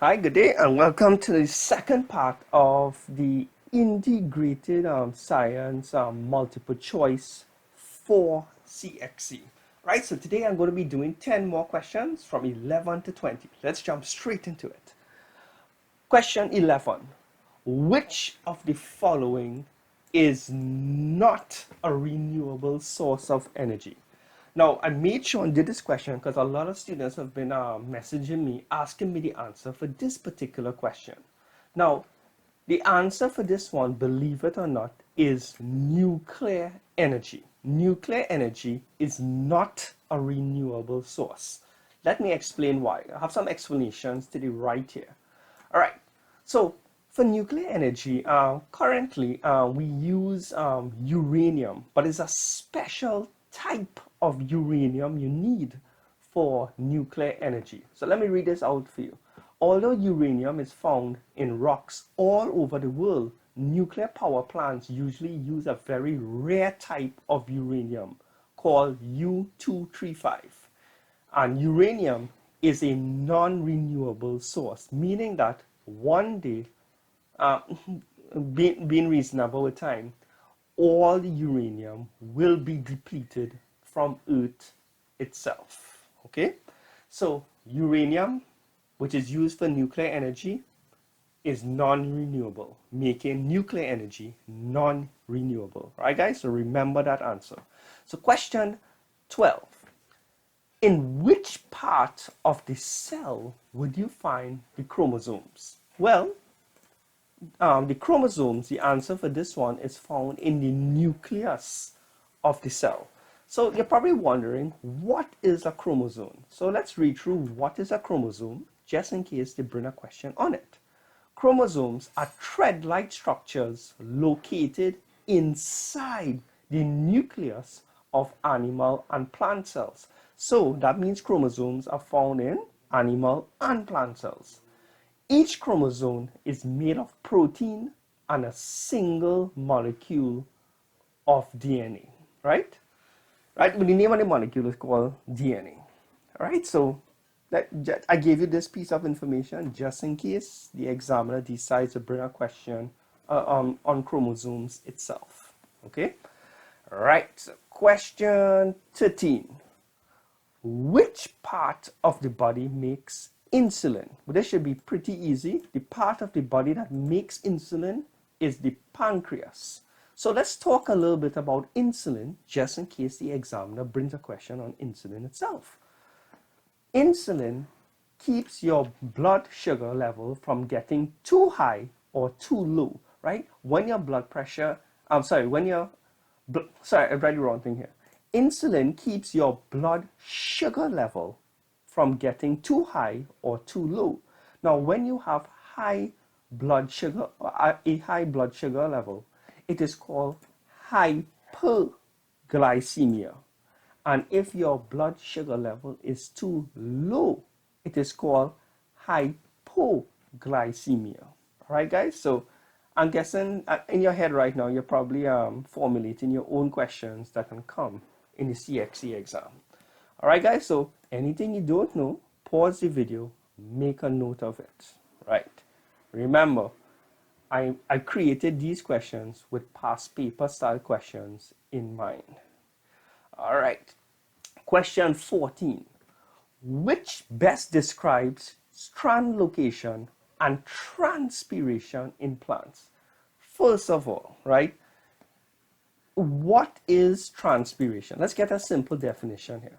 Hi, good day, and welcome to the second part of the integrated science multiple choice for CXC. Right, so today I'm going to be doing 10 more questions from 11 to 20. Let's jump straight into it. Question 11. Which of the following is not a renewable source of energy? Now, I made sure and did this question because a lot of students have been messaging me, asking me the answer for this particular question. Now, the answer for this one, believe it or not, is nuclear energy. Nuclear energy is not a renewable source. Let me explain why. I have some explanations to the right here. All right, so for nuclear energy, currently we use uranium, but it's a special type of uranium you need for nuclear energy. So let me read this out for you. Although uranium is found in rocks all over the world, nuclear power plants usually use a very rare type of uranium called U-235. And uranium is a non-renewable source, meaning that one day, uh, being reasonable with time, all the uranium will be depleted from Earth itself. Okay, so uranium, which is used for nuclear energy, is non-renewable, making nuclear energy non-renewable. Right, guys? So remember that answer. So question 12. In which part of the cell would you find the chromosomes? Well, the chromosomes, the answer for this one is found in the nucleus of the cell. So you're probably wondering, what is a chromosome? So let's read through what is a chromosome, just in case they bring a question on it. Chromosomes are thread-like structures located inside the nucleus of animal and plant cells. So that means chromosomes are found in animal and plant cells. Each chromosome is made of protein and a single molecule of DNA, right? Right, but the name of the molecule is called DNA. All right, so I gave you this piece of information just in case the examiner decides to bring a question on chromosomes itself. Okay, all right, so question 13. Which part of the body makes insulin? Well, this should be pretty easy. The part of the body that makes insulin is the pancreas. So let's talk a little bit about insulin, just in case the examiner brings a question on insulin itself. Insulin keeps your blood sugar level from getting too high or too low, right? When your blood pressure, I read the wrong thing here. Insulin keeps your blood sugar level from getting too high or too low. Now, when you have high blood sugar, a high blood sugar level, it is called hyperglycemia. And if your blood sugar level is too low, it is called hypoglycemia. All right, guys? So I'm guessing in your head right now, you're probably formulating your own questions that can come in the CXC exam. All right, guys? So anything you don't know, pause the video, make a note of it. Right? Remember, I created these questions with past paper style questions in mind. All right. Question 14. Which best describes translocation and transpiration in plants? First of all, right, what is transpiration? Let's get a simple definition here.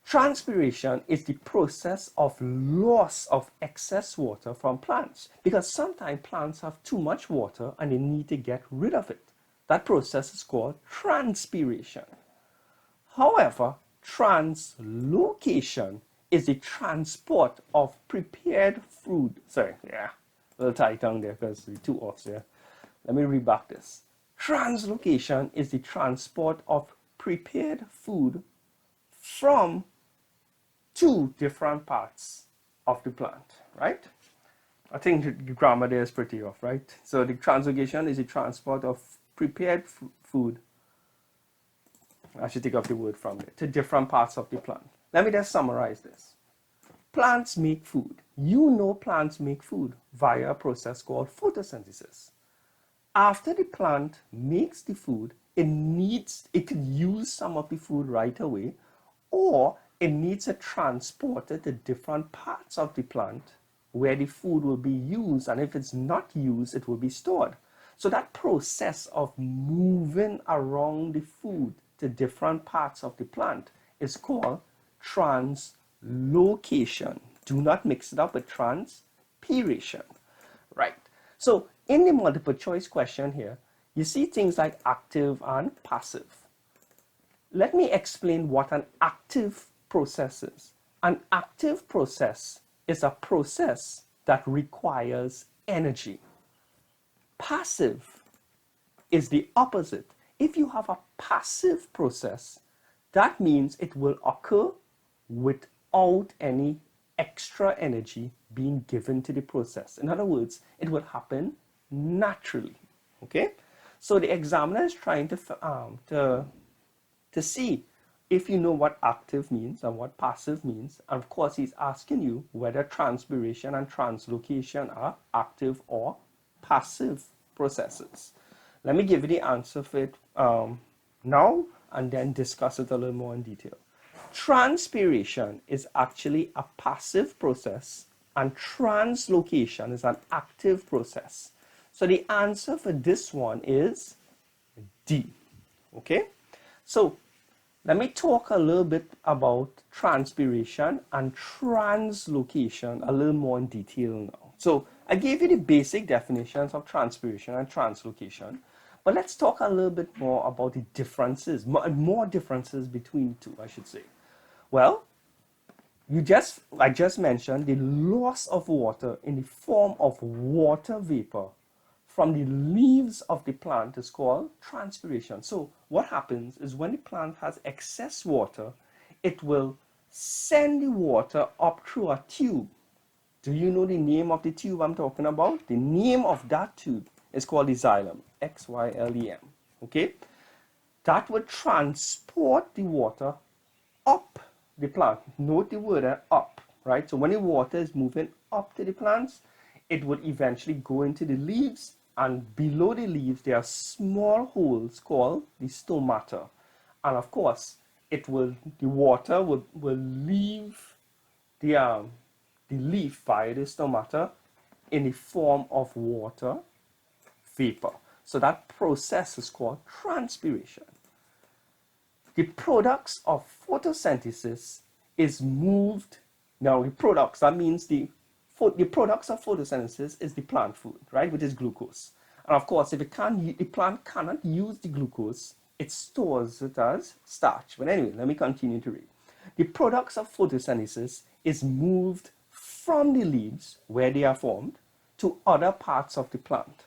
Transpiration is the process of loss of excess water from plants, because sometimes plants have too much water and they need to get rid of it. That process is called transpiration. However, translocation is the transport of prepared food. Sorry, yeah, a little tight tongue there because we're two offs there. Let me read back this. Translocation is the transport of prepared food from two different parts of the plant, right? I think the grammar there is pretty off, right? So the translocation is the transport of prepared food. I should take off the word from there, to different parts of the plant. Let me just summarize this. Plants make food. You know plants make food via a process called photosynthesis. After the plant makes the food, it could use some of the food right away, or it needs to transport it to different parts of the plant where the food will be used, and if it's not used, it will be stored. So that process of moving around the food to different parts of the plant is called translocation. Do not mix it up with transpiration, right? So in the multiple choice question here, you see things like active and passive. Let me explain what an active process is. An active process is a process that requires energy. Passive is the opposite. If you have a passive process, that means it will occur without any extra energy being given to the process. In other words, it will happen naturally. Okay? So the examiner is trying to see if you know what active means and what passive means. And of course, he's asking you whether transpiration and translocation are active or passive processes. Let me give you the answer for it now and then discuss it a little more in detail. Transpiration is actually a passive process and translocation is an active process. So the answer for this one is D. Okay? So let me talk a little bit about transpiration and translocation a little more in detail now. So I gave you the basic definitions of transpiration and translocation, but let's talk a little bit more about the differences, more differences between the two, I should say. Well, I just mentioned the loss of water in the form of water vapor from the leaves of the plant is called transpiration. So what happens is when the plant has excess water, it will send the water up through a tube. Do you know the name of the tube I'm talking about? The name of that tube is called the xylem, X-Y-L-E-M. Okay? That would transport the water up the plant. Note the word up, right? So when the water is moving up to the plants, it would eventually go into the leaves, and below the leaves there are small holes called the stomata. And of course, the water will leave the leaf via the stomata in the form of water vapor. So that process is called transpiration. The products of photosynthesis is moved. Now the products, that means the products of photosynthesis is the plant food, right, which is glucose. And of course, if the plant cannot use the glucose, it stores it as starch. But anyway, let me continue to read. The products of photosynthesis is moved from the leaves, where they are formed, to other parts of the plant.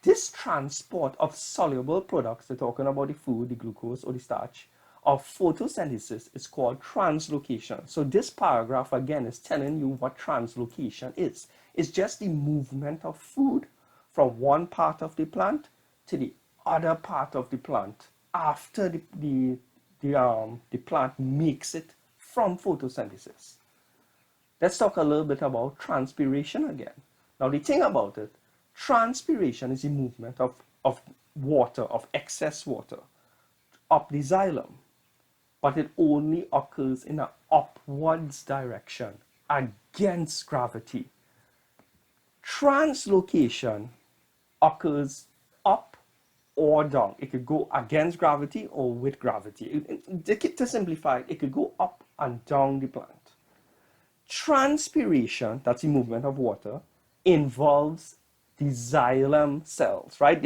This transport of soluble products, they're talking about the food, the glucose or the starch, of photosynthesis is called translocation. So this paragraph again is telling you what translocation is. It's just the movement of food from one part of the plant to the other part of the plant after the plant makes it from photosynthesis. Let's talk a little bit about transpiration again. Now the thing about it, transpiration is the movement of water, of excess water, up the xylem. But it only occurs in an upwards direction against gravity. Translocation occurs up or down. It could go against gravity or with gravity. To simplify, it could go up and down the plant. Transpiration, that's the movement of water, involves the xylem cells, right?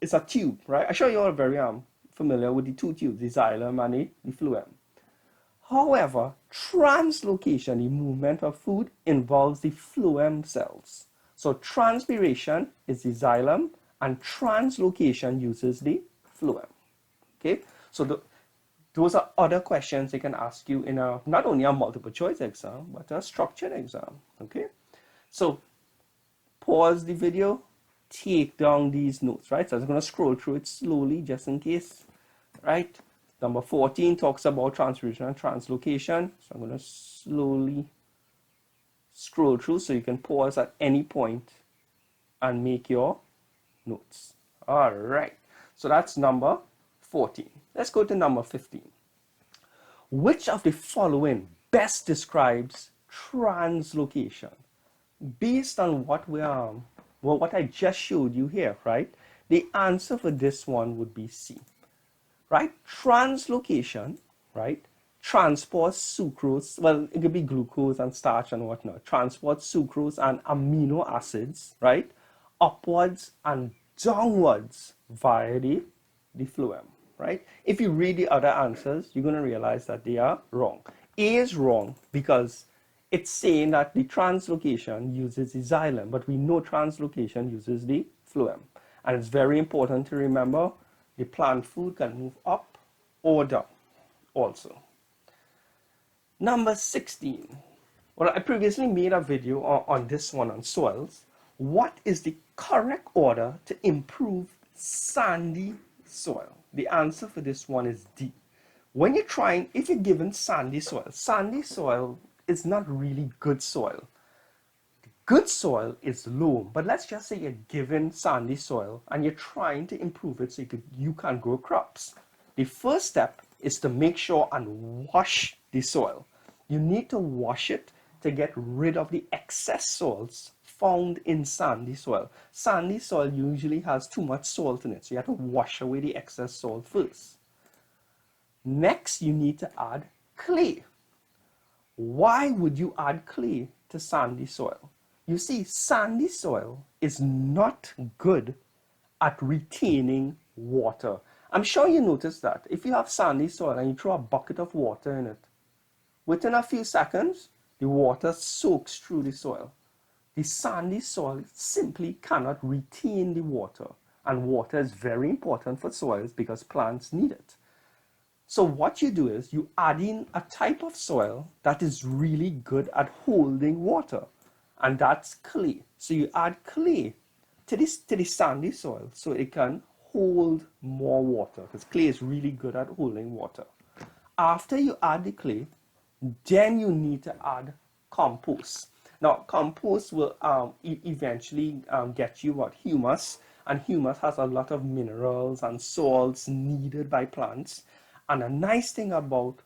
It's a tube, right? I'm sure you're all very familiar with the two tubes, the xylem and the phloem. However, translocation, the movement of food, involves the phloem cells. So transpiration is the xylem and translocation uses the phloem. Okay, so those are other questions they can ask you in not only a multiple choice exam, but a structured exam. Okay, so pause the video, take down these notes, right? So I'm going to scroll through it slowly just in case, right? Number 14 talks about transpiration and translocation. So I'm going to slowly scroll through, so you can pause at any point and make your notes. All right, so that's number 14. Let's go to number 15. Which of the following best describes translocation? Based on what what I just showed you here, right? The answer for this one would be C, right? Translocation, right? Transports sucrose, well, it could be glucose and starch and whatnot, transports sucrose and amino acids, right? Upwards and downwards via the phloem, right? If you read the other answers, you're going to realize that they are wrong. A is wrong because it's saying that the translocation uses the xylem, but we know translocation uses the phloem. And it's very important to remember the plant food can move up or down also. Number 16. Well, I previously made a video on this one on soils. What is the correct order to improve sandy soil? The answer for this one is D. When you're trying, if you're given sandy soil is not really good soil. Good soil is loam, but let's just say you're given sandy soil and you're trying to improve it so you can grow crops. The first step is to make sure and wash the soil. You need to wash it to get rid of the excess salts found in sandy soil. Sandy soil usually has too much salt in it, so you have to wash away the excess salt first. Next, you need to add clay. Why would you add clay to sandy soil? You see, sandy soil is not good at retaining water. I'm sure you noticed that. If you have sandy soil and you throw a bucket of water in it, within a few seconds, the water soaks through the soil. The sandy soil simply cannot retain the water, and water is very important for soils because plants need it. So what you do is you add in a type of soil that is really good at holding water, and that's clay. So you add clay to the sandy soil so it can hold more water, because clay is really good at holding water. After you add the clay, then you need to add compost. Now, compost will eventually get you what? Humus. And humus has a lot of minerals and salts needed by plants. And a nice thing about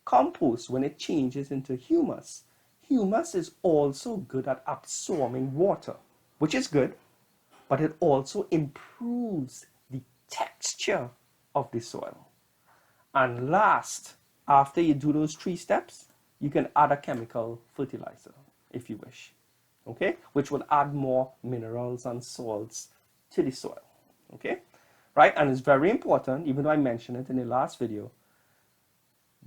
compost, when it changes into humus, humus is also good at absorbing water, which is good, but it also improves the texture of the soil. And last, after you do those 3 steps, you can add a chemical fertilizer if you wish, okay, which will add more minerals and salts to the soil, okay, right? And it's very important, even though I mentioned it in the last video,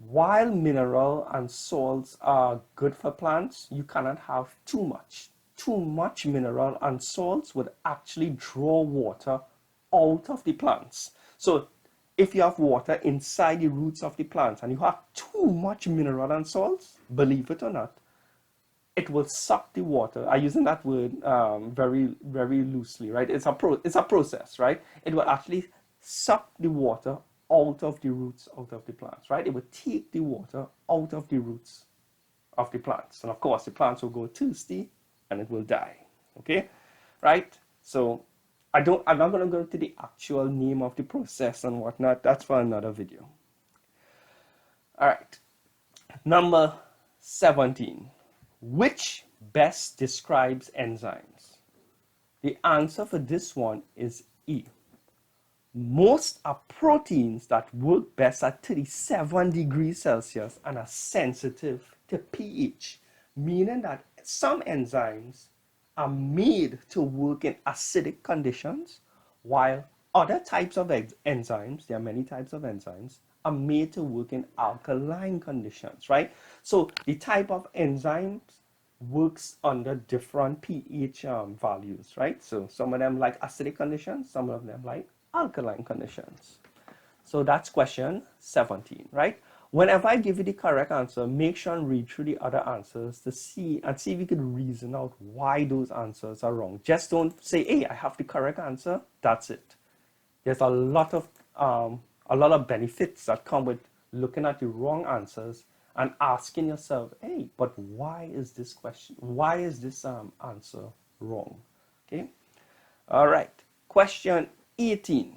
while mineral and salts are good for plants, you cannot have too much. Too much mineral and salts would actually draw water out of the plants. So if you have water inside the roots of the plants and you have too much mineral and salts, believe it or not, it will suck the water. I'm using that word very, very loosely, right? It's a process, right? It will actually suck the water out of the roots, out of the plants, right? It will take the water out of the roots of the plants. And of course, the plants will go thirsty and it will die, okay? Right? So I'm not going to go into the actual name of the process and whatnot. That's for another video. All right. Number 17. Which best describes enzymes? The answer for this one is E. Most are proteins that work best at 37 degrees Celsius and are sensitive to pH, meaning that some enzymes are made to work in acidic conditions, while other types of enzymes, there are many types of enzymes, are made to work in alkaline conditions, right? So the type of enzymes works under different pH values, right? So some of them like acidic conditions, some of them like alkaline conditions. So that's question 17, right? Whenever I give you the correct answer, make sure and read through the other answers to see if you can reason out why those answers are wrong. Just don't say, hey, I have the correct answer, that's it. There's a lot of benefits that come with looking at the wrong answers and asking yourself, hey, but why is this question, why is this answer wrong? Okay. All right. Question 18.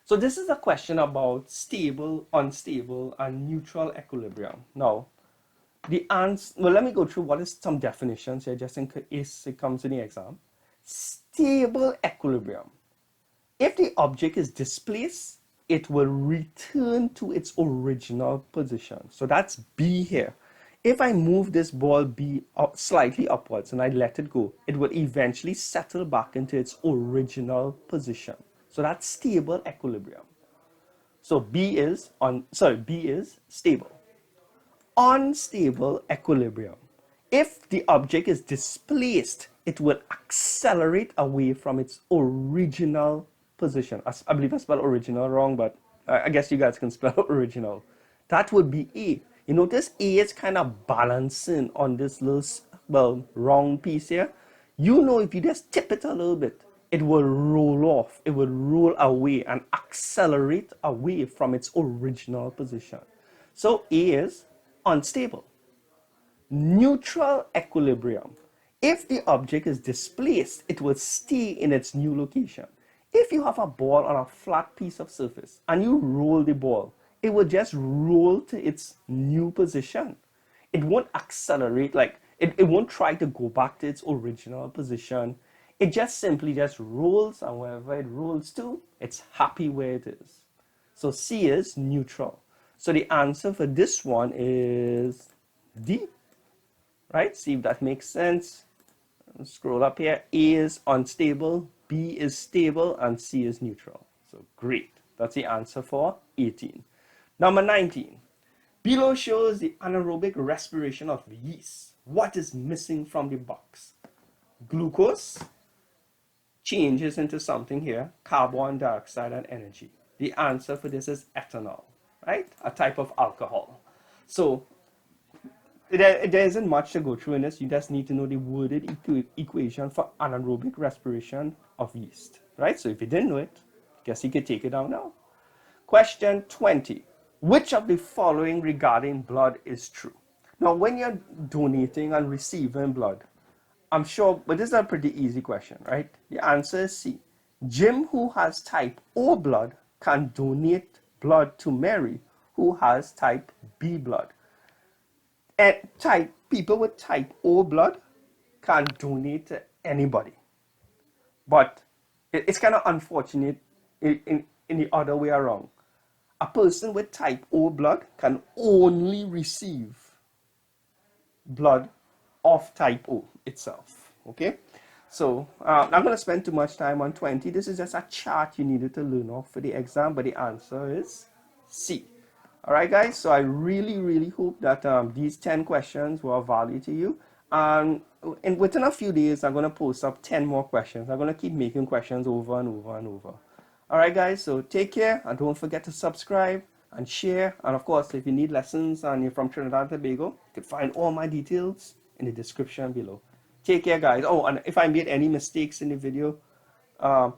So this is a question about stable, unstable, and neutral equilibrium. Now, the answer, well, let me go through what is some definitions here just in case it comes in the exam. Stable equilibrium. If the object is displaced, it will return to its original position. So that's B here. If I move this ball B up slightly upwards and I let it go, it will eventually settle back into its original position. So that's stable equilibrium. So B is stable. Unstable equilibrium. If the object is displaced, it will accelerate away from its original position. I believe I spelled original wrong, but I guess you guys can spell original. That would be A. You notice A is kind of balancing on this little, round piece here. You know, if you just tip it a little bit, it will roll off. It will roll away and accelerate away from its original position. So A is unstable. Neutral equilibrium. If the object is displaced, it will stay in its new location. If you have a ball on a flat piece of surface and you roll the ball, it will just roll to its new position. It won't accelerate, like it won't try to go back to its original position. It just simply just rolls, and wherever it rolls to, it's happy where it is. So C is neutral. So the answer for this one is D, right? See if that makes sense. Scroll up here. A is unstable, B is stable, and C is neutral. So great. That's the answer for 18. Number 19. Below shows the anaerobic respiration of yeast. What is missing from the box? Glucose changes into something here, carbon dioxide and energy. The answer for this is ethanol, right? A type of alcohol. So there isn't much to go through in this. You just need to know the worded equation for anaerobic respiration of yeast, right? So if you didn't know it, guess you could take it down now. Question 20. Which of the following regarding blood is true? Now, when you're donating and receiving blood, I'm sure, but this is a pretty easy question, right? The answer is C. Jim, who has type O blood, can donate blood to Mary, who has type B blood. And people with type O blood can donate to anybody. But it's kind of unfortunate in the other way around. A person with type O blood can only receive blood of type O itself. Okay? So I'm not going to spend too much time on 20. This is just a chart you needed to learn off for the exam, but the answer is C. All right, guys, so I really hope that these 10 questions were of value to you. And within a few days, I'm going to post up 10 more questions. I'm going to keep making questions over and over and over. All right, guys, so take care, and don't forget to subscribe and share. And of course, if you need lessons and you're from Trinidad and Tobago, you can find all my details in the description below. Take care, guys. Oh, and if I made any mistakes in the video,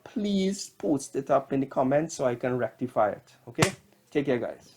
please post it up in the comments so I can rectify it. Okay? Take care, guys.